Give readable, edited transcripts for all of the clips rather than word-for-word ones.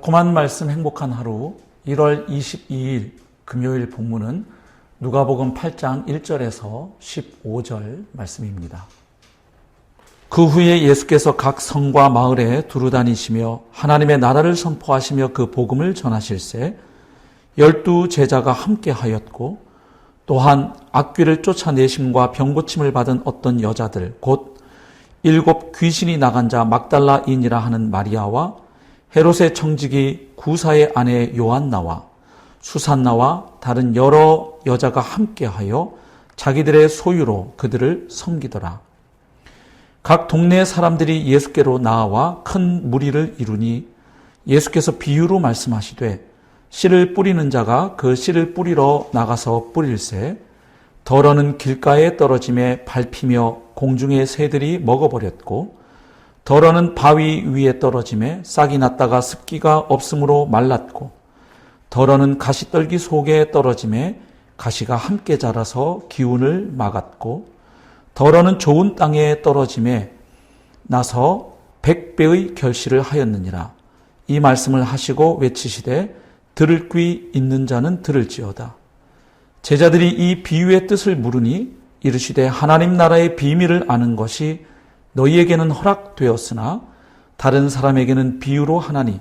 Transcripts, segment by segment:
달콤한 말씀 행복한 하루 1월 22일 금요일 본문은 누가복음 8장 1절에서 15절 말씀입니다. 그 후에 예수께서 각 성과 마을에 두루 다니시며 하나님의 나라를 선포하시며 그 복음을 전하실새 12 제자가 함께 하였고 또한 악귀를 쫓아내심과 병고침을 받은 어떤 여자들 곧 7 귀신이 나간 자 막달라인이라 하는 마리아와 헤롯의 청지기 구사의 아내 요한나와 수산나와 다른 여러 여자가 함께하여 자기들의 소유로 그들을 섬기더라. 각 동네 사람들이 예수께로 나아와 큰 무리를 이루니 예수께서 비유로 말씀하시되 씨를 뿌리는 자가 그 씨를 뿌리러 나가서 뿌릴새 덜어는 길가에 떨어짐에 밟히며 공중의 새들이 먹어버렸고 덜어는 바위 위에 떨어짐에 싹이 났다가 습기가 없으므로 말랐고 덜어는 가시떨기 속에 떨어짐에 가시가 함께 자라서 기운을 막았고 덜어는 좋은 땅에 떨어짐에 나서 100배의 결실을 하였느니라. 이 말씀을 하시고 외치시되 들을 귀 있는 자는 들을지어다. 제자들이 이 비유의 뜻을 물으니 이르시되 하나님 나라의 비밀을 아는 것이 너희에게는 허락되었으나 다른 사람에게는 비유로 하나니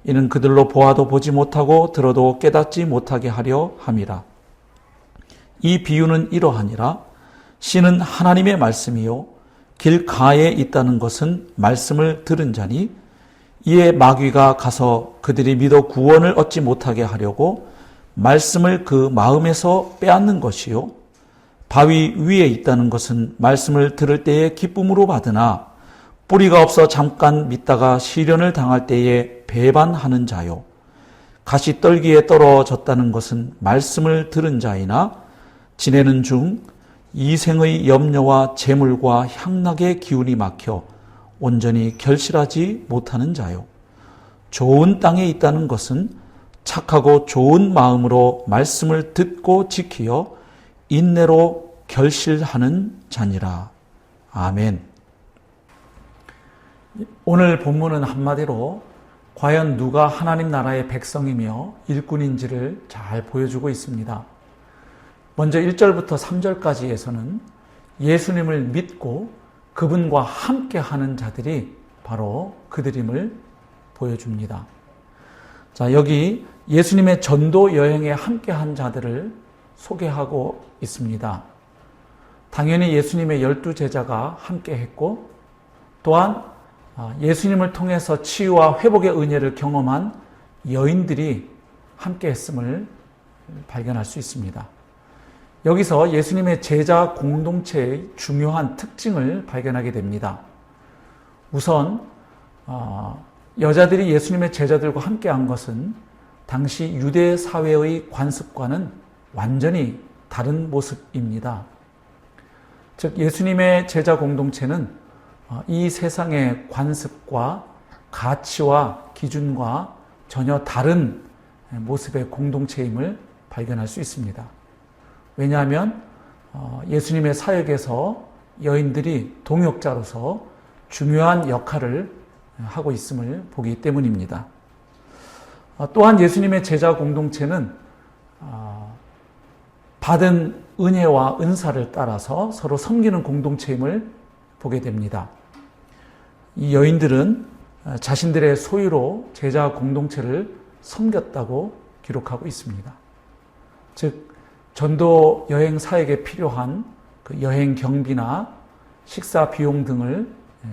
이는 그들로 보아도 보지 못하고 들어도 깨닫지 못하게 하려 함이라. 이 비유는 이러하니라. 씨는 하나님의 말씀이요 길가에 있다는 것은 말씀을 들은 자니 이에 마귀가 가서 그들이 믿어 구원을 얻지 못하게 하려고 말씀을 그 마음에서 빼앗는 것이요 바위 위에 있다는 것은 말씀을 들을 때에 기쁨으로 받으나 뿌리가 없어 잠깐 믿다가 시련을 당할 때에 배반하는 자요 가시떨기에 떨어졌다는 것은 말씀을 들은 자이나 지내는 중 이생의 염려와 재물과 향락의 기운이 막혀 온전히 결실하지 못하는 자요 좋은 땅에 있다는 것은 착하고 좋은 마음으로 말씀을 듣고 지키어 인내로 결실하는 자니라. 아멘. 오늘 본문은 한마디로 과연 누가 하나님 나라의 백성이며 일꾼인지를 잘 보여주고 있습니다. 먼저 1절부터 3절까지에서는 예수님을 믿고 그분과 함께하는 자들이 바로 그들임을 보여줍니다. 자, 여기 예수님의 전도 여행에 함께한 자들을 소개하고 있습니다. 당연히 예수님의 12 제자가 함께했고 또한 예수님을 통해서 치유와 회복의 은혜를 경험한 여인들이 함께했음을 발견할 수 있습니다. 여기서 예수님의 제자 공동체의 중요한 특징을 발견하게 됩니다. 우선 여자들이 예수님의 제자들과 함께한 것은 당시 유대 사회의 관습과는 완전히 다른 모습입니다. 즉 예수님의 제자 공동체는 이 세상의 관습과 가치와 기준과 전혀 다른 모습의 공동체임을 발견할 수 있습니다. 왜냐하면 예수님의 사역에서 여인들이 동역자로서 중요한 역할을 하고 있음을 보기 때문입니다. 또한 예수님의 제자 공동체는 받은 은혜와 은사를 따라서 서로 섬기는 공동체임을 보게 됩니다. 이 여인들은 자신들의 소유로 제자 공동체를 섬겼다고 기록하고 있습니다. 즉 전도 여행 사역에 필요한 그 여행 경비나 식사 비용 등을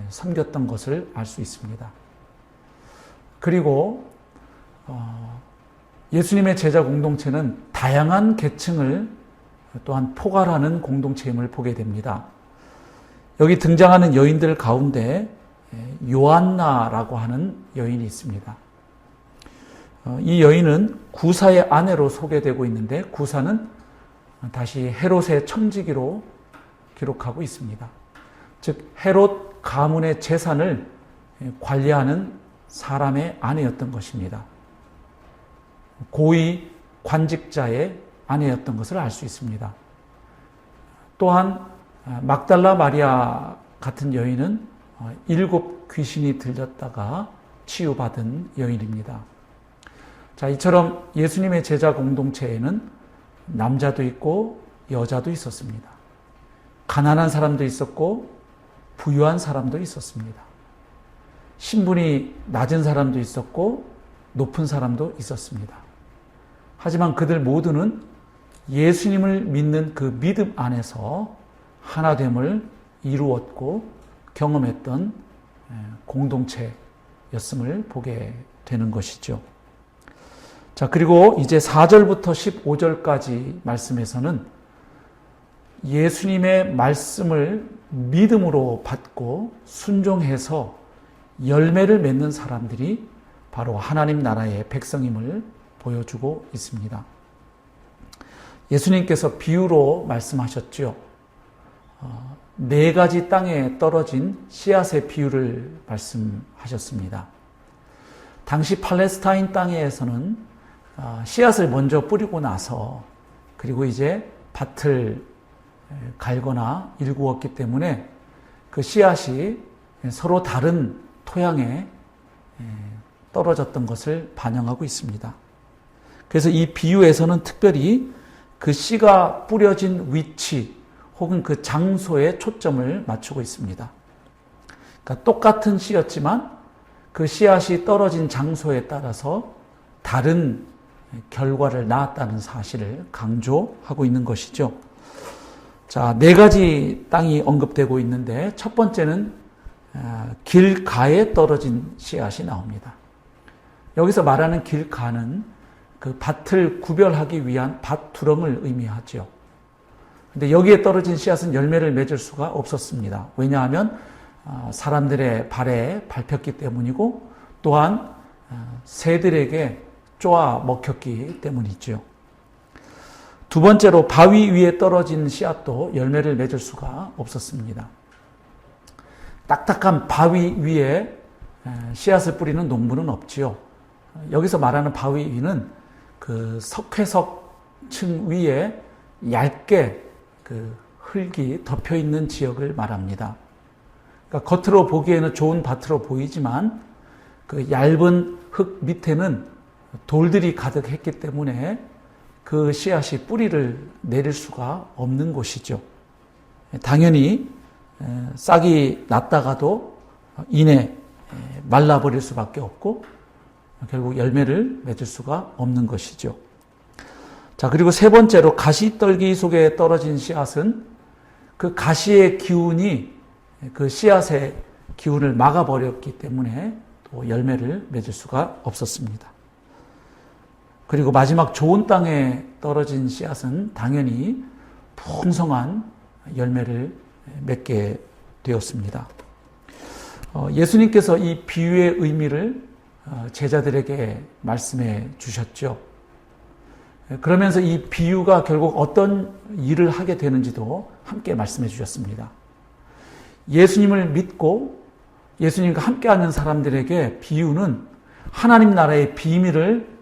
섬겼던 것을 알 수 있습니다. 그리고 예수님의 제자 공동체는 다양한 계층을 또한 포괄하는 공동체임을 보게 됩니다. 여기 등장하는 여인들 가운데 요한나라고 하는 여인이 있습니다. 이 여인은 구사의 아내로 소개되고 있는데 구사는 다시 헤롯의 청지기로 기록하고 있습니다. 즉 헤롯 가문의 재산을 관리하는 사람의 아내였던 것입니다. 고위 관직자의 아내였던 것을 알 수 있습니다. 또한 막달라 마리아 같은 여인은 7 귀신이 들렸다가 치유받은 여인입니다. 자, 이처럼 예수님의 제자 공동체에는 남자도 있고 여자도 있었습니다. 가난한 사람도 있었고 부유한 사람도 있었습니다. 신분이 낮은 사람도 있었고 높은 사람도 있었습니다. 하지만 그들 모두는 예수님을 믿는 그 믿음 안에서 하나됨을 이루었고 경험했던 공동체였음을 보게 되는 것이죠. 자, 그리고 이제 4절부터 15절까지 말씀에서는 예수님의 말씀을 믿음으로 받고 순종해서 열매를 맺는 사람들이 바로 하나님 나라의 백성임을 보여주고 있습니다. 예수님께서 비유로 말씀하셨죠. 4가지 땅에 떨어진 씨앗의 비유를 말씀하셨습니다. 당시 팔레스타인 땅에서는 씨앗을 먼저 뿌리고 나서 그리고 이제 밭을 갈거나 일구었기 때문에 그 씨앗이 서로 다른 토양에 떨어졌던 것을 반영하고 있습니다. 그래서 이 비유에서는 특별히 그 씨가 뿌려진 위치 혹은 그 장소에 초점을 맞추고 있습니다. 그러니까 똑같은 씨였지만 그 씨앗이 떨어진 장소에 따라서 다른 결과를 낳았다는 사실을 강조하고 있는 것이죠. 자, 4가지 땅이 언급되고 있는데 첫 번째는 길가에 떨어진 씨앗이 나옵니다. 여기서 말하는 길가는 그 밭을 구별하기 위한 밭 두렁을 의미하죠. 근데 여기에 떨어진 씨앗은 열매를 맺을 수가 없었습니다. 왜냐하면 사람들의 발에 밟혔기 때문이고 또한 새들에게 쪼아 먹혔기 때문이죠. 두 번째로 바위 위에 떨어진 씨앗도 열매를 맺을 수가 없었습니다. 딱딱한 바위 위에 씨앗을 뿌리는 농부는 없지요. 여기서 말하는 바위 위는 그 석회석층 위에 얇게 그 흙이 덮여 있는 지역을 말합니다. 그러니까 겉으로 보기에는 좋은 밭으로 보이지만 그 얇은 흙 밑에는 돌들이 가득했기 때문에 그 씨앗이 뿌리를 내릴 수가 없는 곳이죠. 당연히 싹이 났다가도 이내 말라버릴 수밖에 없고 결국 열매를 맺을 수가 없는 것이죠. 자, 그리고 세 번째로 가시떨기 속에 떨어진 씨앗은 그 가시의 기운이 그 씨앗의 기운을 막아버렸기 때문에 또 열매를 맺을 수가 없었습니다. 그리고 마지막 좋은 땅에 떨어진 씨앗은 당연히 풍성한 열매를 맺게 되었습니다. 예수님께서 이 비유의 의미를 제자들에게 말씀해 주셨죠. 그러면서 이 비유가 결국 어떤 일을 하게 되는지도 함께 말씀해 주셨습니다. 예수님을 믿고 예수님과 함께하는 사람들에게 비유는 하나님 나라의 비밀을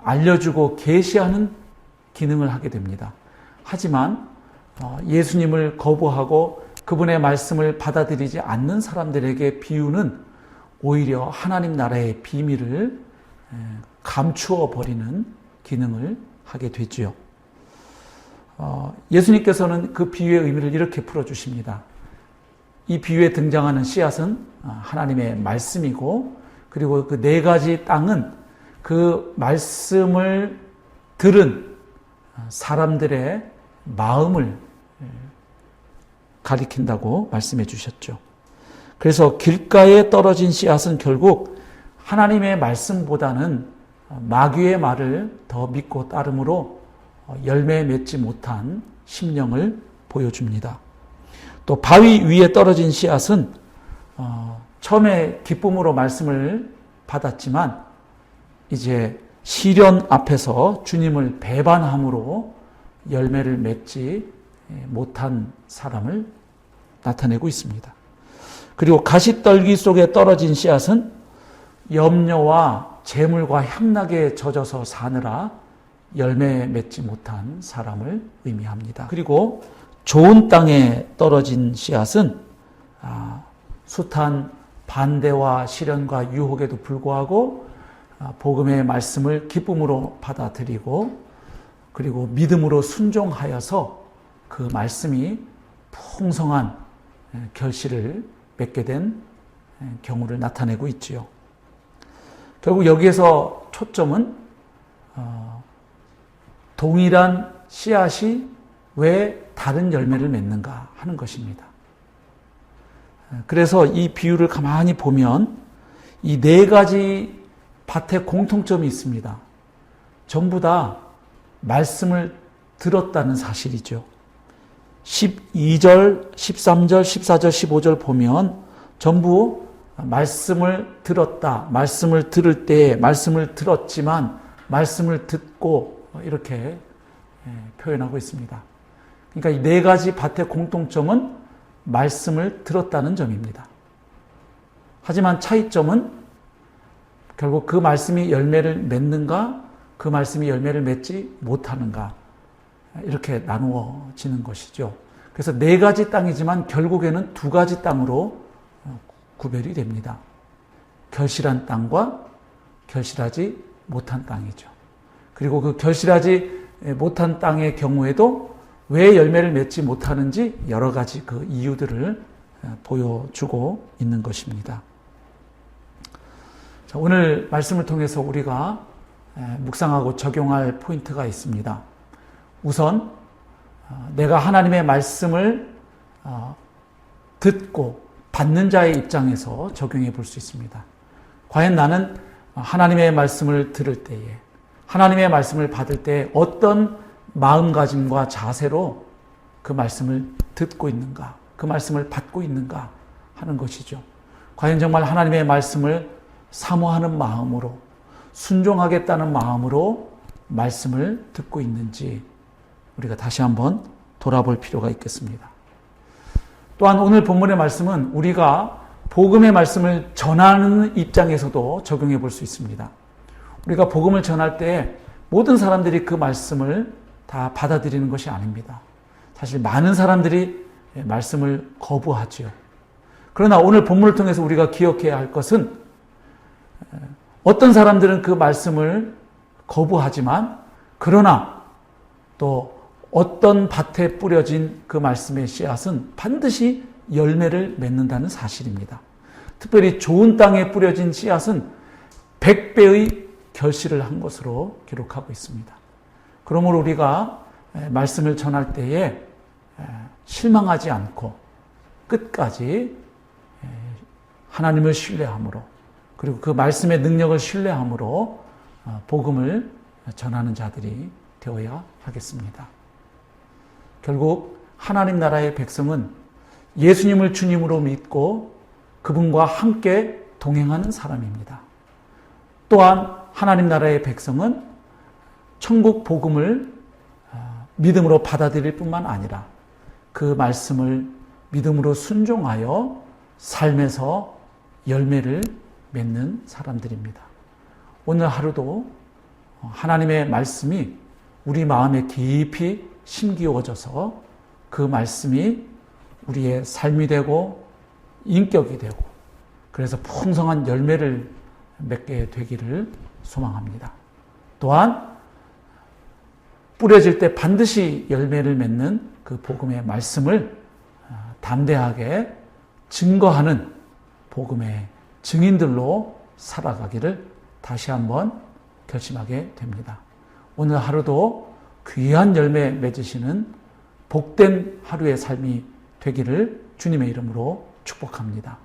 알려주고 계시하는 기능을 하게 됩니다. 하지만 예수님을 거부하고 그분의 말씀을 받아들이지 않는 사람들에게 비유는 오히려 하나님 나라의 비밀을 감추어 버리는 기능을 하게 되지요. 예수님께서는 그 비유의 의미를 이렇게 풀어주십니다. 이 비유에 등장하는 씨앗은 하나님의 말씀이고 그리고 그 4가지 땅은 그 말씀을 들은 사람들의 마음을 가리킨다고 말씀해 주셨죠. 그래서 길가에 떨어진 씨앗은 결국 하나님의 말씀보다는 마귀의 말을 더 믿고 따름으로 열매 맺지 못한 심령을 보여줍니다. 또 바위 위에 떨어진 씨앗은 처음에 기쁨으로 말씀을 받았지만 이제 시련 앞에서 주님을 배반함으로 열매를 맺지 못한 사람을 나타내고 있습니다. 그리고 가시떨기 속에 떨어진 씨앗은 염려와 재물과 향락에 젖어서 사느라 열매 맺지 못한 사람을 의미합니다. 그리고 좋은 땅에 떨어진 씨앗은 숱한 반대와 시련과 유혹에도 불구하고 복음의 말씀을 기쁨으로 받아들이고 그리고 믿음으로 순종하여서 그 말씀이 풍성한 결실을 맺게 된 경우를 나타내고 있지요. 결국 여기에서 초점은 동일한 씨앗이 왜 다른 열매를 맺는가 하는 것입니다. 그래서 이 비유를 가만히 보면 이 네 가지 밭에 공통점이 있습니다. 전부 다 말씀을 들었다는 사실이죠. 12절, 13절, 14절, 15절 보면 전부 말씀을 들었다. 말씀을 들을 때 말씀을 들었지만 말씀을 듣고 이렇게 표현하고 있습니다. 그러니까 이 네 가지 밭의 공통점은 말씀을 들었다는 점입니다. 하지만 차이점은 결국 그 말씀이 열매를 맺는가, 그 말씀이 열매를 맺지 못하는가 이렇게 나누어지는 것이죠. 그래서 네 가지 땅이지만 결국에는 두 가지 땅으로 구별이 됩니다. 결실한 땅과 결실하지 못한 땅이죠. 그리고 그 결실하지 못한 땅의 경우에도 왜 열매를 맺지 못하는지 여러 가지 그 이유들을 보여주고 있는 것입니다. 자, 오늘 말씀을 통해서 우리가 묵상하고 적용할 포인트가 있습니다. 우선 내가 하나님의 말씀을 듣고 받는 자의 입장에서 적용해 볼 수 있습니다. 과연 나는 하나님의 말씀을 들을 때에 하나님의 말씀을 받을 때 어떤 마음가짐과 자세로 그 말씀을 듣고 있는가, 그 말씀을 받고 있는가 하는 것이죠. 과연 정말 하나님의 말씀을 사모하는 마음으로 순종하겠다는 마음으로 말씀을 듣고 있는지 우리가 다시 한번 돌아볼 필요가 있겠습니다. 또한 오늘 본문의 말씀은 우리가 복음의 말씀을 전하는 입장에서도 적용해 볼 수 있습니다. 우리가 복음을 전할 때 모든 사람들이 그 말씀을 다 받아들이는 것이 아닙니다. 사실 많은 사람들이 말씀을 거부하지요. 그러나 오늘 본문을 통해서 우리가 기억해야 할 것은 어떤 사람들은 그 말씀을 거부하지만 그러나 또 어떤 밭에 뿌려진 그 말씀의 씨앗은 반드시 열매를 맺는다는 사실입니다. 특별히 좋은 땅에 뿌려진 씨앗은 100배의 결실을 한 것으로 기록하고 있습니다. 그러므로 우리가 말씀을 전할 때에 실망하지 않고 끝까지 하나님을 신뢰함으로 그리고 그 말씀의 능력을 신뢰함으로 복음을 전하는 자들이 되어야 하겠습니다. 결국 하나님 나라의 백성은 예수님을 주님으로 믿고 그분과 함께 동행하는 사람입니다. 또한 하나님 나라의 백성은 천국 복음을 믿음으로 받아들일 뿐만 아니라 그 말씀을 믿음으로 순종하여 삶에서 열매를 맺는 사람들입니다. 오늘 하루도 하나님의 말씀이 우리 마음에 깊이 심기워져서 그 말씀이 우리의 삶이 되고 인격이 되고 그래서 풍성한 열매를 맺게 되기를 소망합니다. 또한 뿌려질 때 반드시 열매를 맺는 그 복음의 말씀을 담대하게 증거하는 복음의 증인들로 살아가기를 다시 한번 결심하게 됩니다. 오늘 하루도 귀한 열매 맺으시는 복된 하루의 삶이 되기를 주님의 이름으로 축복합니다.